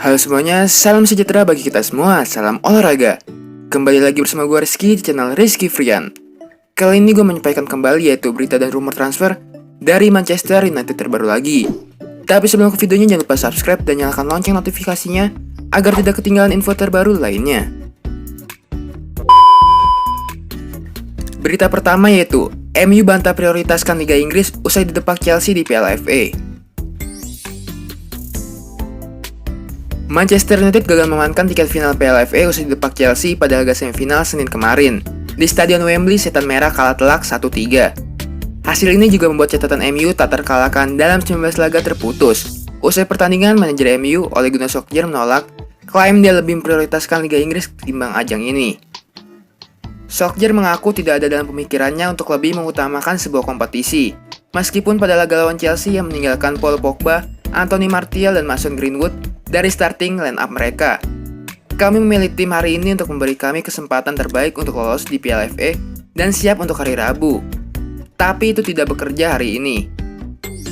Halo semuanya, salam sejahtera bagi kita semua, salam olahraga. Kembali lagi bersama gue Rizky di channel Rizky Frian. Kali ini gue menyampaikan kembali yaitu berita dan rumor transfer dari Manchester United terbaru lagi. Tapi sebelum ke videonya jangan lupa subscribe dan nyalakan lonceng notifikasinya agar tidak ketinggalan info terbaru lainnya. Berita pertama yaitu MU bantah prioritaskan Liga Inggris usai didepak Chelsea di Piala FA. Manchester United gagal memenangkan tiket final Piala FA usai didepak Chelsea pada laga semifinal Senin kemarin. Di Stadion Wembley, Setan Merah kalah telak 1-3. Hasil ini juga membuat catatan MU tak terkalahkan dalam 19 laga terputus. Usai pertandingan, manajer MU, Ole Gunnar Solskjaer menolak klaim dia lebih memprioritaskan Liga Inggris ketimbang ajang ini. Solskjaer mengaku tidak ada dalam pemikirannya untuk lebih mengutamakan sebuah kompetisi. Meskipun pada laga lawan Chelsea yang meninggalkan Paul Pogba, Anthony Martial, dan Mason Greenwood dari starting line up mereka. Kami memilih tim hari ini untuk memberi kami kesempatan terbaik untuk lolos di Piala FA dan siap untuk hari Rabu. Tapi itu tidak bekerja hari ini.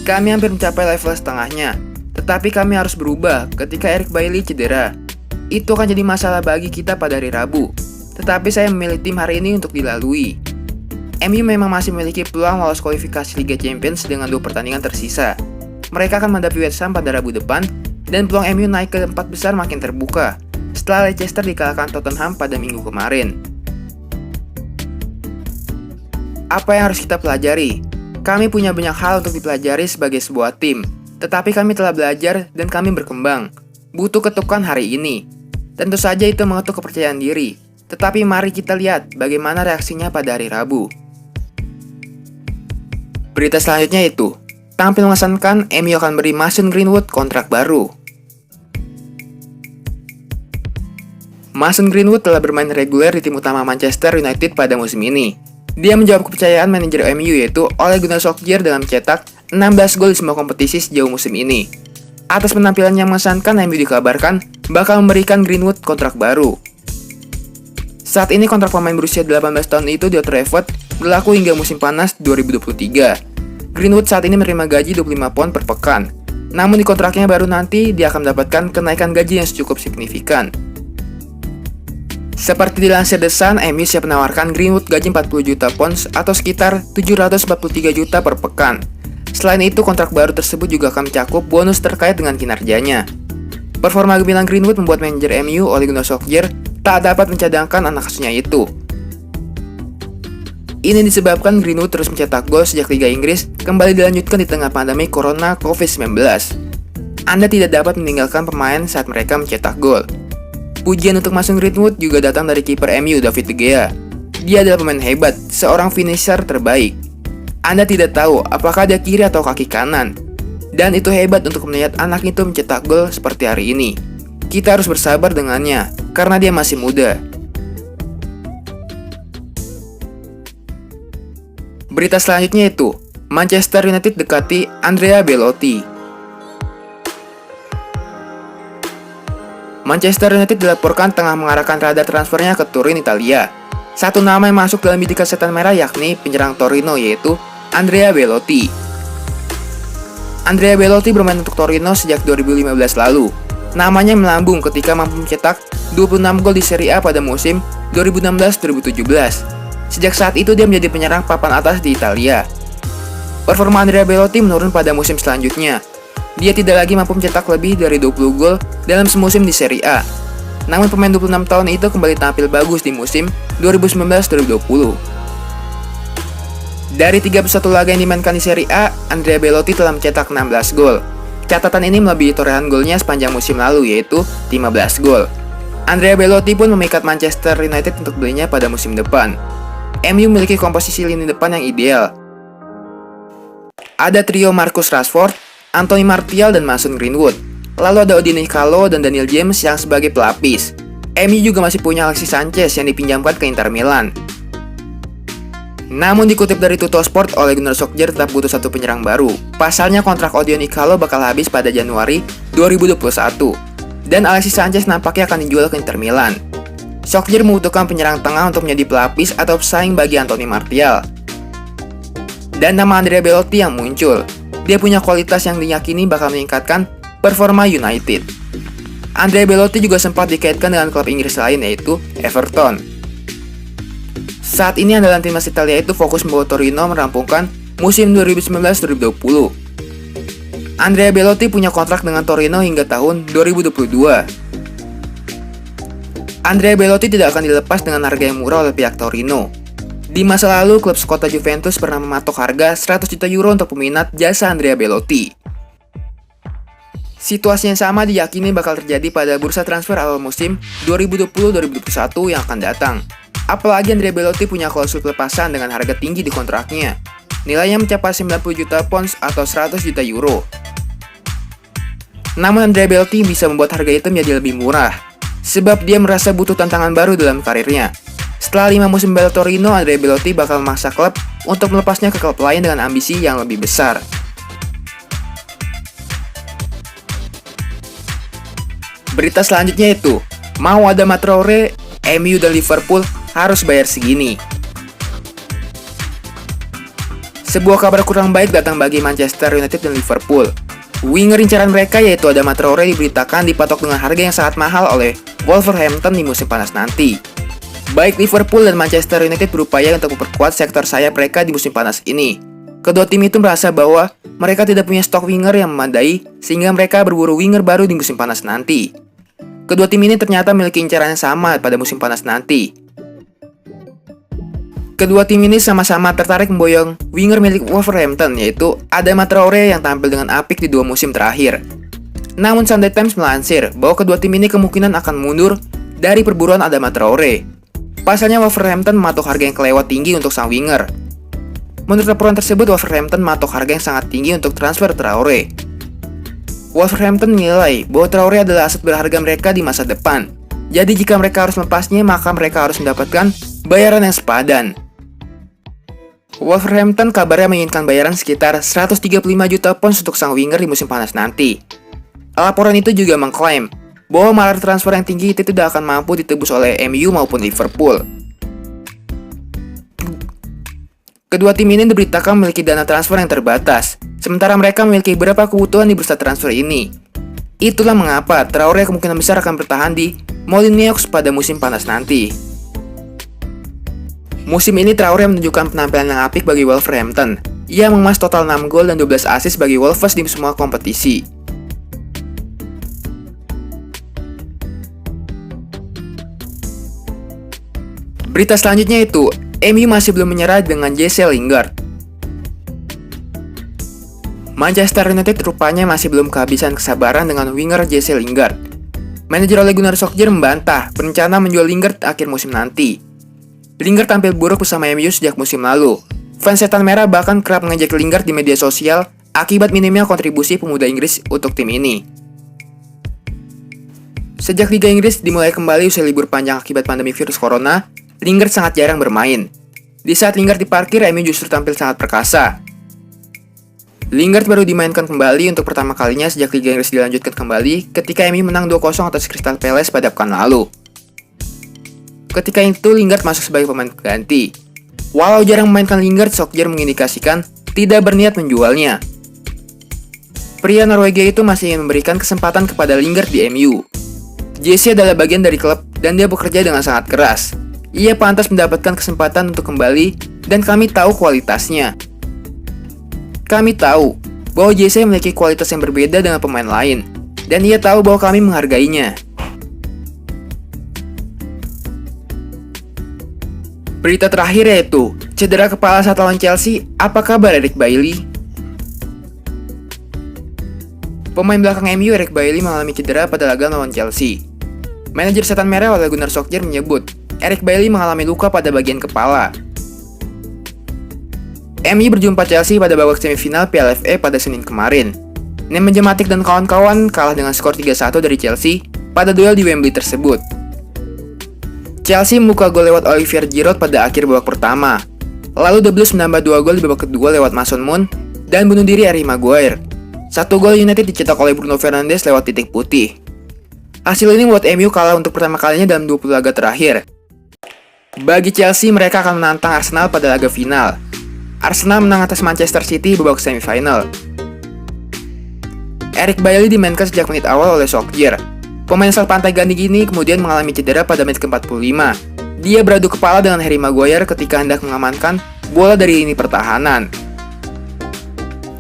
Kami hampir mencapai level setengahnya, tetapi kami harus berubah ketika Eric Bailly cedera. Itu akan jadi masalah bagi kita pada hari Rabu. Tetapi saya memilih tim hari ini untuk dilalui. MU memang masih memiliki peluang lolos kualifikasi Liga Champions dengan 2 pertandingan tersisa. Mereka akan menghadapi West Ham pada Rabu depan, dan peluang MU naik ke 4 besar makin terbuka setelah Leicester dikalahkan Tottenham pada minggu kemarin. Apa yang harus kita pelajari? Kami punya banyak hal untuk dipelajari sebagai sebuah tim, tetapi kami telah belajar dan kami berkembang. Butuh ketukan hari ini. Tentu saja itu mengetuk kepercayaan diri, tetapi mari kita lihat bagaimana reaksinya pada hari Rabu. Berita selanjutnya itu, tampil mengesankan, MU akan beri Mason Greenwood kontrak baru. Mason Greenwood telah bermain reguler di tim utama Manchester United pada musim ini. Dia menjawab kepercayaan manajer MU yaitu Ole Gunnar Solskjaer dengan mencetak 16 gol di semua kompetisi sejauh musim ini. Atas penampilan yang mengesankan, MU dikabarkan bakal memberikan Greenwood kontrak baru. Saat ini kontrak pemain berusia 18 tahun itu di Old Trafford berlaku hingga musim panas 2023. Greenwood saat ini menerima gaji 25 pound per pekan. Namun di kontraknya baru nanti dia akan mendapatkan kenaikan gaji yang cukup signifikan. Seperti dilansir The Sun, MU siap menawarkan Greenwood gaji 40 juta pounds atau sekitar 743 juta per pekan. Selain itu, kontrak baru tersebut juga akan mencakup bonus terkait dengan kinerjanya. Performa gemilang Greenwood membuat manajer MU, Ole Gunnar Solskjaer, tak dapat mencadangkan anak asuhnya itu. Ini disebabkan Greenwood terus mencetak gol sejak Liga Inggris kembali dilanjutkan di tengah pandemi Corona COVID-19. Anda tidak dapat meninggalkan pemain saat mereka mencetak gol. Pujian untuk Mason Greenwood juga datang dari kiper MU, David De Gea. Dia adalah pemain hebat, seorang finisher terbaik. Anda tidak tahu apakah dia kiri atau kaki kanan. Dan itu hebat untuk melihat anak itu mencetak gol seperti hari ini. Kita harus bersabar dengannya, karena dia masih muda. Berita selanjutnya itu, Manchester United dekati Andrea Belotti. Manchester United dilaporkan tengah mengarahkan radar transfernya ke Turin, Italia. Satu nama yang masuk dalam bidikan Setan Merah yakni penyerang Torino yaitu Andrea Belotti. Andrea Belotti bermain untuk Torino sejak 2015 lalu. Namanya melambung ketika mampu mencetak 26 gol di Serie A pada musim 2016-2017. Sejak saat itu dia menjadi penyerang papan atas di Italia. Performa Andrea Belotti menurun pada musim selanjutnya. Dia tidak lagi mampu mencetak lebih dari 20 gol dalam semusim di Serie A. Namun pemain 26 tahun itu kembali tampil bagus di musim 2019-2020. Dari 31 laga yang dimainkan di Serie A, Andrea Belotti telah mencetak 16 gol. Catatan ini melebihi torehan golnya sepanjang musim lalu yaitu 15 gol. Andrea Belotti pun memikat Manchester United untuk belinya pada musim depan. MU memiliki komposisi lini depan yang ideal. Ada trio Marcus Rashford, Anthony Martial, dan Mason Greenwood. Lalu ada Odion Ighalo dan Daniel James yang sebagai pelapis. MU juga masih punya Alexis Sanchez yang dipinjamkan ke Inter Milan. Namun dikutip dari Tuttosport, Ole Gunnar Solskjaer tetap butuh satu penyerang baru. Pasalnya kontrak Odion Ighalo bakal habis pada Januari 2021. Dan Alexis Sanchez nampaknya akan dijual ke Inter Milan. Solskjaer membutuhkan penyerang tengah untuk menjadi pelapis atau pesaing bagi Anthony Martial. Dan nama Andrea Belotti yang muncul. Dia punya kualitas yang diyakini bakal meningkatkan performa United. Andrea Belotti juga sempat dikaitkan dengan klub Inggris lain yaitu Everton. Saat ini andalan timnas Italia itu fokus membawa Torino merampungkan musim 2019-2020. Andrea Belotti punya kontrak dengan Torino hingga tahun 2022. Andrea Belotti tidak akan dilepas dengan harga yang murah oleh pihak Torino. Di masa lalu, klub sekota Juventus pernah mematok harga 100 juta euro untuk peminat jasa Andrea Belotti. Situasi yang sama diyakini bakal terjadi pada bursa transfer awal musim 2020-2021 yang akan datang. Apalagi Andrea Belotti punya klausul pelepasan dengan harga tinggi di kontraknya. Nilainya mencapai 90 juta pounds atau 100 juta euro. Namun Andrea Belotti bisa membuat harga itu menjadi lebih murah, sebab dia merasa butuh tantangan baru dalam karirnya. Setelah 5 musim bela Torino, Andrea Belotti bakal memaksa klub untuk melepasnya ke klub lain dengan ambisi yang lebih besar. Berita selanjutnya itu, mau Adama Traoré, MU dan Liverpool harus bayar segini. Sebuah kabar kurang baik datang bagi Manchester United dan Liverpool. Winger incaran mereka yaitu Adama Traoré diberitakan dipatok dengan harga yang sangat mahal oleh Wolverhampton di musim panas nanti. Baik Liverpool dan Manchester United berupaya untuk memperkuat sektor sayap mereka di musim panas ini. Kedua tim itu merasa bahwa mereka tidak punya stok winger yang memadai sehingga mereka berburu winger baru di musim panas nanti. Kedua tim ini ternyata memiliki incaran yang sama pada musim panas nanti. Kedua tim ini sama-sama tertarik memboyong winger milik Wolverhampton yaitu Adama Traoré yang tampil dengan apik di 2 musim terakhir. Namun Sunday Times melansir bahwa kedua tim ini kemungkinan akan mundur dari perburuan Adama Traoré. Pasalnya Wolverhampton mematok harga yang kelewat tinggi untuk sang winger. Menurut laporan tersebut, Wolverhampton mematok harga yang sangat tinggi untuk transfer Traoré. Wolverhampton menilai bahwa Traoré adalah aset berharga mereka di masa depan. Jadi jika mereka harus melepasnya, maka mereka harus mendapatkan bayaran yang sepadan. Wolverhampton kabarnya menginginkan bayaran sekitar 135 juta pounds untuk sang winger di musim panas nanti. Laporan itu juga mengklaim bahwa margin transfer yang tinggi itu tidak akan mampu ditebus oleh MU maupun Liverpool. Kedua tim ini diberitakan memiliki dana transfer yang terbatas, sementara mereka memiliki beberapa kebutuhan di bursa transfer ini. Itulah mengapa Traoré kemungkinan besar akan bertahan di Molineux pada musim panas nanti. Musim ini Traoré menunjukkan penampilan yang apik bagi Wolverhampton. Ia mengemas total 6 gol dan 12 assist bagi Wolves di semua kompetisi. Berita selanjutnya itu, MU masih belum menyerah dengan Jesse Lingard. Manchester United rupanya masih belum kehabisan kesabaran dengan winger Jesse Lingard. Manajer Ole Gunnar Solskjaer membantah berencana menjual Lingard akhir musim nanti. Lingard tampil buruk bersama MU sejak musim lalu. Fans Setan Merah bahkan kerap mengejek Lingard di media sosial akibat minimnya kontribusi pemuda Inggris untuk tim ini. Sejak Liga Inggris dimulai kembali usai libur panjang akibat pandemi virus corona, Lingard sangat jarang bermain. Di saat Lingard diparkir, MU justru tampil sangat perkasa. Lingard baru dimainkan kembali untuk pertama kalinya sejak Liga Inggris dilanjutkan kembali ketika MU menang 2-0 atas Crystal Palace pada pekan lalu. Ketika itu Lingard masuk sebagai pemain pengganti. Walau jarang memainkan Lingard, Solskjaer mengindikasikan tidak berniat menjualnya. Pria Norwegia itu masih ingin memberikan kesempatan kepada Lingard di MU. Jesse adalah bagian dari klub dan dia bekerja dengan sangat keras. Ia pantas mendapatkan kesempatan untuk kembali dan kami tahu kualitasnya. Kami tahu bahwa Jesse memiliki kualitas yang berbeda dengan pemain lain dan ia tahu bahwa kami menghargainya. Berita terakhir yaitu cedera kepala saat lawan Chelsea. Apa kabar Eric Bailly? Pemain belakang MU Eric Bailly mengalami cedera pada laga lawan Chelsea. Manajer Setan Merah Ole Gunnar Solskjaer menyebut Eric Bailly mengalami luka pada bagian kepala. MU berjumpa Chelsea pada babak semifinal Piala FA pada Senin kemarin. Nemanja Matic dan kawan-kawan kalah dengan skor 3-1 dari Chelsea pada duel di Wembley tersebut. Chelsea membuka gol lewat Olivier Giroud pada akhir babak pertama. Lalu The Blues menambah 2 gol di babak kedua lewat Mason Mount dan bunuh diri Harry Maguire. 1 gol United dicetak oleh Bruno Fernandes lewat titik putih. Hasil ini membuat MU kalah untuk pertama kalinya dalam 20 laga terakhir. Bagi Chelsea, mereka akan menantang Arsenal pada laga final. Arsenal menang atas Manchester City babak semifinal. Eric Bailly dimainkan sejak menit awal oleh Solskjaer. Pemain asal Pantai Ganti ini kemudian mengalami cedera pada menit ke-45. Dia beradu kepala dengan Harry Maguire ketika hendak mengamankan bola dari lini pertahanan.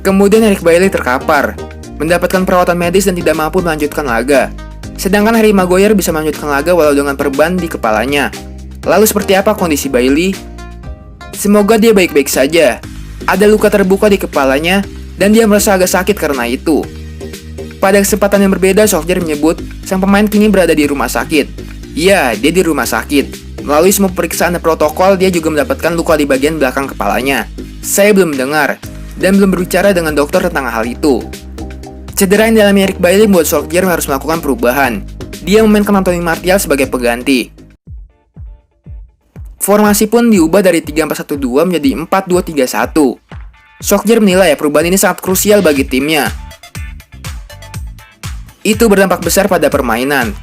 Kemudian Eric Bailly terkapar, mendapatkan perawatan medis dan tidak mampu melanjutkan laga. Sedangkan Harry Maguire bisa melanjutkan laga walau dengan perban di kepalanya. Lalu seperti apa kondisi Bailly? Semoga dia baik-baik saja. Ada luka terbuka di kepalanya dan dia merasa agak sakit karena itu. Pada kesempatan yang berbeda, Solskjaer menyebut sang pemain kini berada di rumah sakit. Ya, dia di rumah sakit. Melalui semua pemeriksaan dan protokol, dia juga mendapatkan luka di bagian belakang kepalanya. Saya belum mendengar dan belum berbicara dengan dokter tentang hal itu. Cedera yang dialami Eric Bailly membuat Solskjaer harus melakukan perubahan. Dia memainkan Anthony Martial sebagai pengganti. Formasi pun diubah dari 3-4-1-2 menjadi 4-2-3-1. Solskjaer menilai perubahan ini sangat krusial bagi timnya. Itu berdampak besar pada permainan.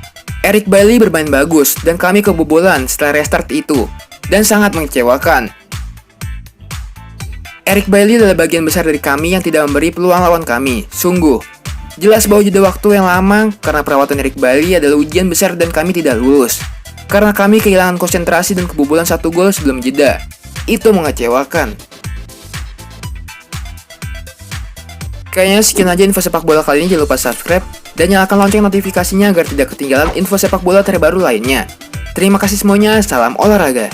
Eric Bailly bermain bagus dan kami kebobolan setelah restart itu dan sangat mengecewakan. Eric Bailly adalah bagian besar dari kami yang tidak memberi peluang lawan kami, sungguh. Jelas bahwa jeda waktu yang lama karena perawatan Eric Bailly adalah ujian besar dan kami tidak lulus. Karena kami kehilangan konsentrasi dan kebobolan 1 gol sebelum jeda. Itu mengecewakan. Kayaknya sekian aja info sepak bola kali ini, jangan lupa subscribe dan nyalakan lonceng notifikasinya agar tidak ketinggalan info sepak bola terbaru lainnya. Terima kasih semuanya, salam olahraga.